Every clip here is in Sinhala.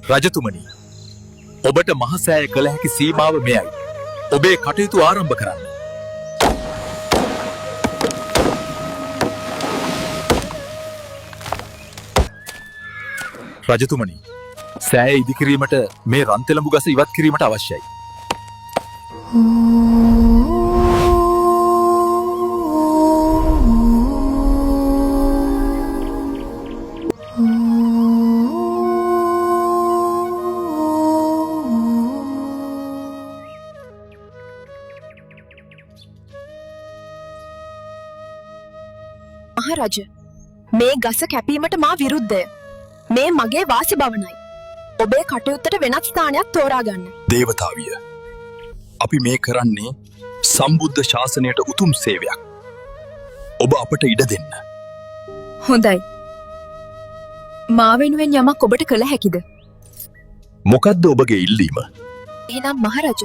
රජතුමනි, ඔබට මහසෑය කළ හැකි සීමාව මෙයයි. ඔබේ කටයුතු ආරම්භ කරන්න. රජතුමනි, සෑය ඉදිකිරීමට මේ රන්තෙලඹු ගස ඉවත් කිරීමට අවශ්‍යයි. මහරජ, මේ ගස කැපීමට මා විරුද්ධය. මේ මගේ වාසි භවනයි. ඔබේ කටයුත්තට වෙනත් ස්ථානයක් තෝරාගන්න. දේවතාවිය, අපි මේ කරන්නේ සම්බුද්ධ ශාසනයට උතුම් සේවයක්. ඔබ අපට ඉඩ දෙන්න. හොඳයි. මා වෙනුවෙන් යමක් ඔබට කළ හැකිද? මොකද්ද ඔබගේ ඉල්ලීම? එහෙනම් මහරජ,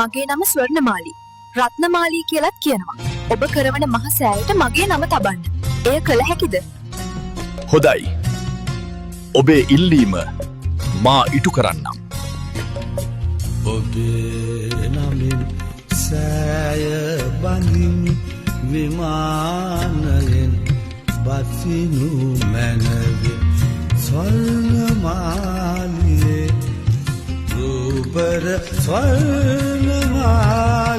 මගේ නම ස්වර්ණමාලී. රත්නමාලී කියලත් කියනවා. ඔබ කරවන මහ සෑයට මගේ නම තබන්න. එය කළ හැකිද? හොඳයි. ඔබේ ඉල්ලීම මා ඉටු කරන්නම්. ඔබේ නමින් සෑය බඳින් විමානයෙන් බසිනු මැනවි ස්වර්ණමාලියේ රූපර ස්වර්ණමාලියේ